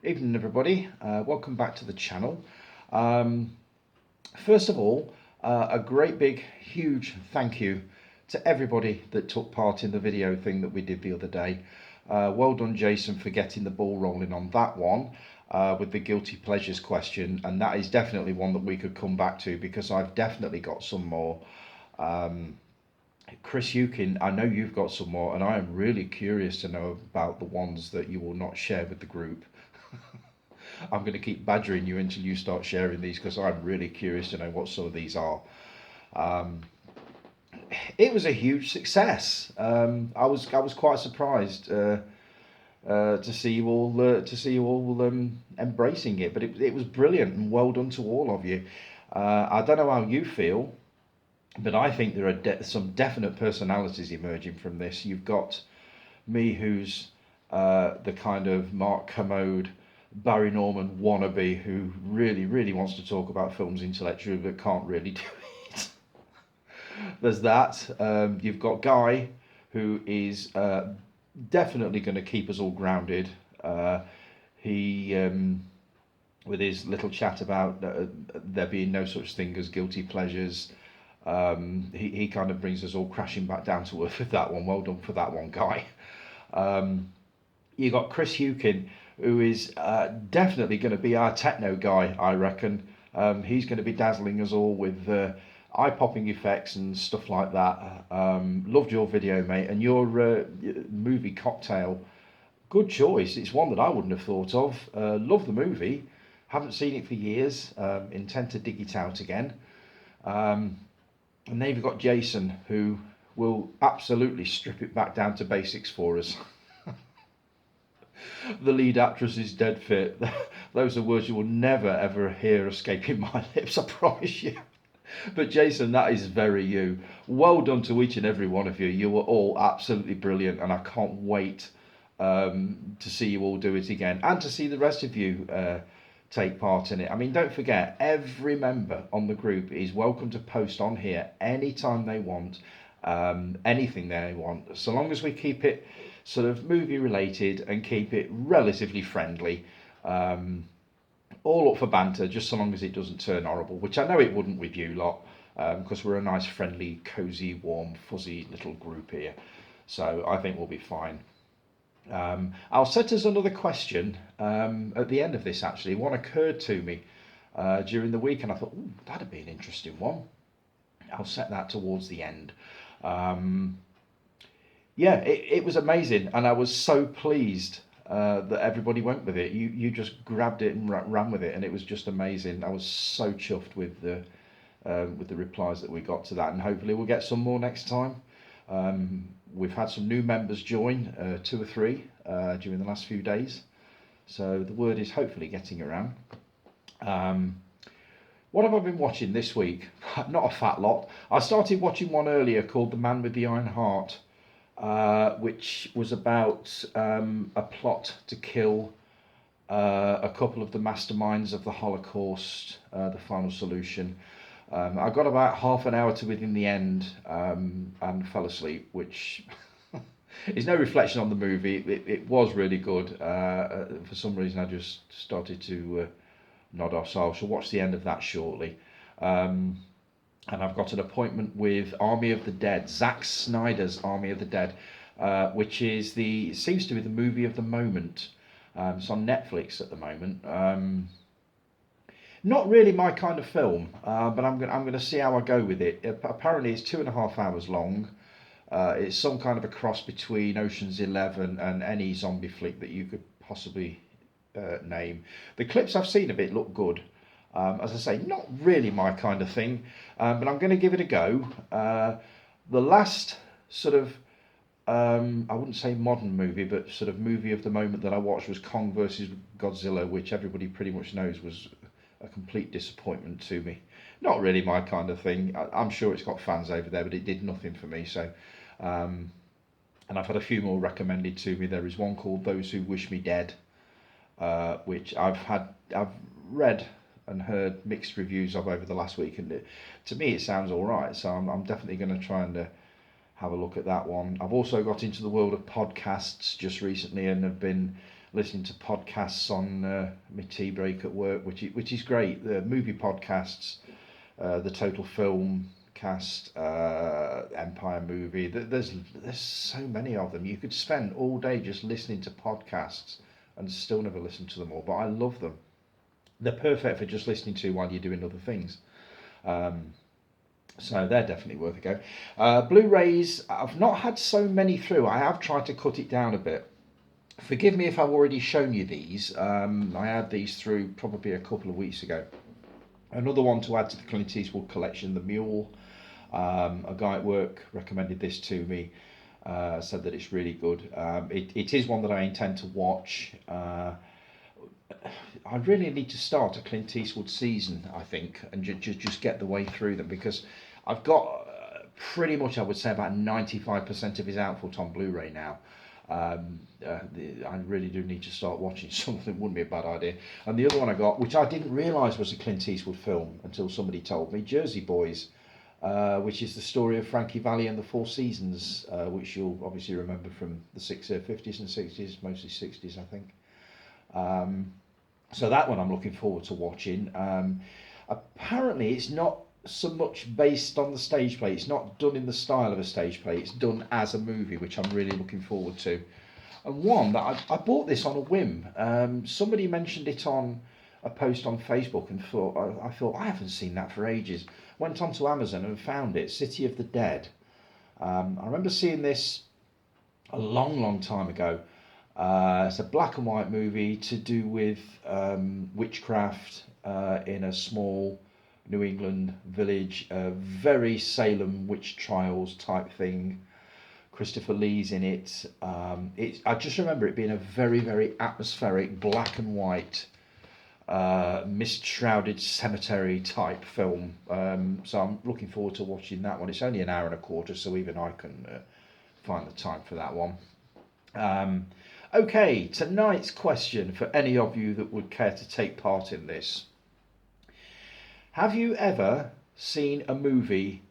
Evening, everybody. Welcome back to the channel. Um, First of all, a great big, huge thank you to everybody that took part in the video thing that we did the other day. Well done, Jason, for getting the ball rolling on that one with the guilty pleasures question. And that is definitely one that we could come back to because I've definitely got some more. Chris Eukin, I know you've got some more, and I am really curious to know about the ones that you will not share with the group. I'm going to keep badgering you until you start sharing these because I'm really curious to know what some of these are. Um, it was a huge success. I was quite surprised to see you all embracing it, but it was brilliant and well done to all of you. I don't know how you feel, but I think there are some definite personalities emerging from this. You've got me, who's the kind of Mark Kermode, Barry Norman wannabe who really wants to talk about films intellectually but can't really do it. There's that. You've got Guy, who is definitely going to keep us all grounded. He with his little chat about there being no such thing as guilty pleasures. He kind of brings us all crashing back down to earth with that one. Well done for that one, Guy. You got Chris Eukin, who is definitely going to be our techno guy, I reckon. He's going to be dazzling us all with eye-popping effects and stuff like that. Loved your video, mate, and your movie Cocktail. Good choice. It's one that I wouldn't have thought of. Love the movie. Haven't seen it for years. Intend to dig it out again. And then you've got Jason, who will absolutely strip it back down to basics for us. The lead actress is dead fit. Those are words you will never ever hear escaping my lips, I promise you. But Jason, that is very you. Well done to each and every one of you. You were all absolutely brilliant, and I can't wait to see you all do it again and to see the rest of you take part in it. I mean, don't forget, every member on the group is welcome to post on here anytime they want, anything they want, so long as we keep it sort of movie related and keep it relatively friendly. All up for banter, just so long as it doesn't turn horrible, which I know it wouldn't with you lot, because we're a nice, friendly, cosy, warm, fuzzy little group here. So I think we'll be fine. I'll set us another question at the end of this, actually. One occurred to me during the week, and I thought, ooh, that'd be an interesting one. I'll set that towards the end. Yeah, it was amazing, and I was so pleased that everybody went with it. You just grabbed it and ran with it, and it was just amazing. I was so chuffed with the replies that we got to that, and hopefully we'll get some more next time. We've had some new members join, 2 or 3 during the last few days, so the word is hopefully getting around. What have I been watching this week? Not a fat lot. I started watching one earlier called The Man with the Iron Heart, which was about a plot to kill a couple of the masterminds of the Holocaust, the final solution. I got about half an hour to it in the end and fell asleep, which is no reflection on the movie. It was really good. For some reason, I just started to nod off, so I shall watch the end of that shortly. And I've got an appointment with Army of the Dead, Zack Snyder's Army of the Dead, which is seems to be the movie of the moment. It's on Netflix at the moment. Not really my kind of film, but I'm going to see how I go with it. Apparently, it's 2.5 hours long. It's some kind of a cross between Ocean's 11 and any zombie flick that you could possibly name. The clips I've seen of it look good. As I say, not really my kind of thing, but I'm going to give it a go. The last sort of, I wouldn't say modern movie, but sort of movie of the moment that I watched was Kong versus Godzilla, which everybody pretty much knows was a complete disappointment to me. Not really my kind of thing. I'm sure it's got fans over there, but it did nothing for me. So, and I've had a few more recommended to me. There is one called Those Who Wish Me Dead, which I've read and heard mixed reviews of over the last week, and to me it sounds all right. So I'm definitely going to try and have a look at that one. I've also got into the world of podcasts just recently and have been listening to podcasts on my tea break at work, which is great. The movie podcasts, the Total Film Cast, Empire Movie. There's so many of them. You could spend all day just listening to podcasts and still never listen to them all. But I love them. They're perfect for just listening to while you're doing other things. Um, so they're definitely worth a go. Blu-rays, I've not had so many through. I have tried to cut it down a bit. Forgive me if I've already shown you these. I had these through probably a couple of weeks ago. Another one to add to the Clint Eastwood collection, The Mule. A guy at work recommended this to me, said that it's really good. It is one that I intend to watch. I really need to start a Clint Eastwood season, I think, and just get the way through them, because I've got pretty much, I would say, about 95% of his output on Blu-ray now. I really do need to start watching something. Wouldn't be a bad idea. And the other one I got, which I didn't realise was a Clint Eastwood film until somebody told me, Jersey Boys, which is the story of Frankie Valli and the Four Seasons, which you'll obviously remember from the 50s and 60s, mostly 60s, I think. So that one I'm looking forward to watching. Apparently it's not so much based on the stage play. It's not done in the style of a stage play. It's done as a movie, which I'm really looking forward to. And one that I bought this on a whim. Somebody mentioned it on a post on Facebook and I thought I haven't seen that for ages. Went onto Amazon and found it, City of the Dead. I remember seeing this a long time ago. It's a black and white movie to do with witchcraft in a small New England village, very Salem witch trials type thing. Christopher Lee's in it. I just remember it being a very atmospheric black and white mist shrouded cemetery type film. So I'm looking forward to watching that one. It's only an hour and a quarter, so even I can find the time for that one. Okay, tonight's question for any of you that would care to take part in this. Have you ever seen a movie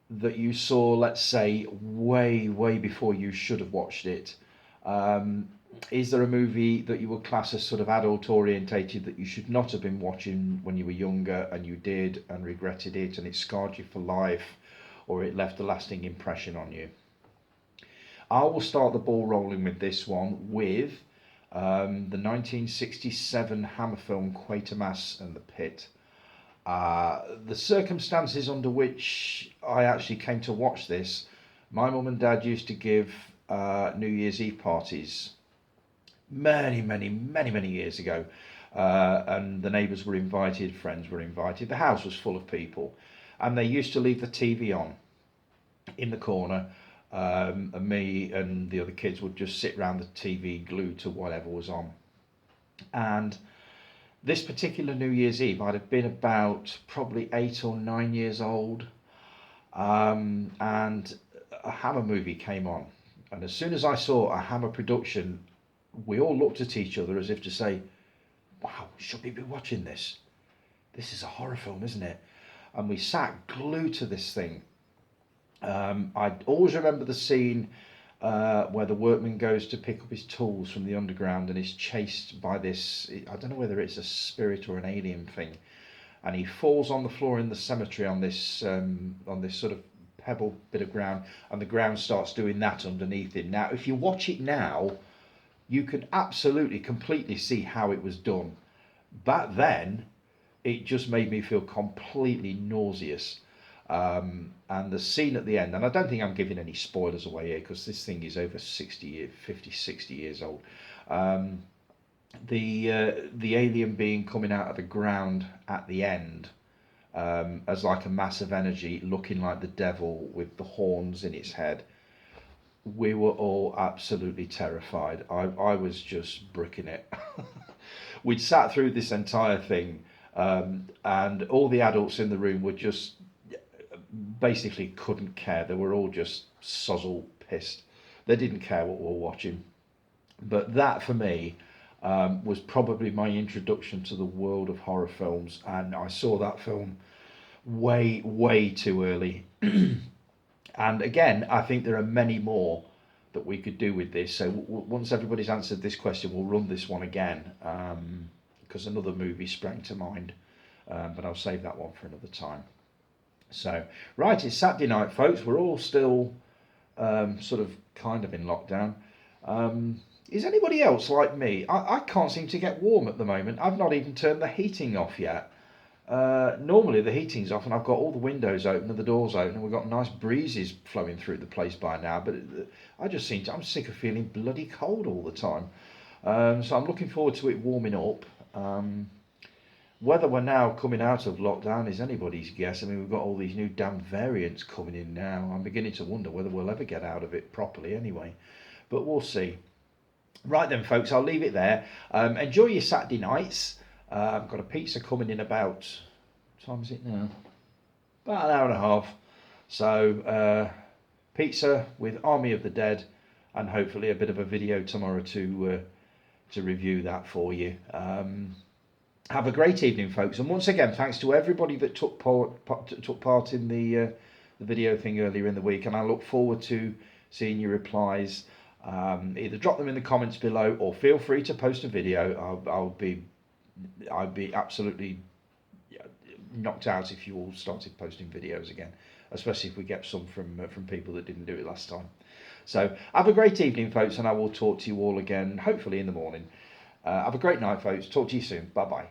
that you saw, let's say, way before you should have watched it? Is there a movie that you would class as sort of adult orientated that you should not have been watching when you were younger and you did and regretted it and it scarred you for life, or it left a lasting impression on you? I will start the ball rolling with this one with the 1967 Hammer film Quatermass and the Pit. The circumstances under which I actually came to watch this, my mum and dad used to give New Year's Eve parties many years ago, and the neighbours were invited, friends were invited, the house was full of people, and they used to leave the TV on in the corner. And me and the other kids would just sit around the TV glued to whatever was on. And this particular New Year's Eve, I'd have been about probably 8 or 9 years old, and a Hammer movie came on. And as soon as I saw a Hammer production, we all looked at each other as if to say, wow, should we be watching this? This is a horror film, isn't it? And we sat glued to this thing. I always remember the scene where the workman goes to pick up his tools from the underground and is chased by this, I don't know whether it's a spirit or an alien thing, and he falls on the floor in the cemetery on this sort of pebble bit of ground, and the ground starts doing that underneath him. Now, if you watch it now, you can absolutely, completely see how it was done. Back then, it just made me feel completely nauseous. And the scene at the end, and I don't think I'm giving any spoilers away here because this thing is over 60 years old. The alien being coming out of the ground at the end as like a mass of energy, looking like the devil with the horns in its head. We were all absolutely terrified. I was just bricking it. We'd sat through this entire thing, and all the adults in the room were just basically couldn't care. They were all just sozzle pissed. They didn't care what we were watching. But that for me was probably my introduction to the world of horror films, and I saw that film way too early. And again, I think there are many more that we could do with this. So once everybody's answered this question, we'll run this one again, because another movie sprang to mind, but I'll save that one for another time. So, right, it's Saturday night, folks. We're all still sort of kind of in lockdown. Is anybody else like me? I can't seem to get warm at the moment. I've not even turned the heating off yet. Normally the heating's off and I've got all the windows open and the doors open and we've got nice breezes flowing through the place by now, but I'm sick of feeling bloody cold all the time. So I'm looking forward to it warming up. Whether we're now coming out of lockdown is anybody's guess. I mean, we've got all these new damn variants coming in now. I'm beginning to wonder whether we'll ever get out of it properly anyway, but we'll see. Right then, folks, I'll leave it there. Enjoy your Saturday nights. I've got a pizza coming in about, what time is it now? About an hour and a half. So, pizza with Army of the Dead, and hopefully a bit of a video tomorrow to review that for you. Have a great evening, folks. And once again, thanks to everybody that took part in the video thing earlier in the week. And I look forward to seeing your replies. Either drop them in the comments below or feel free to post a video. I'd be absolutely knocked out if you all started posting videos again, especially if we get some from people that didn't do it last time. So have a great evening, folks, and I will talk to you all again hopefully in the morning. Have a great night, folks. Talk to you soon. Bye bye.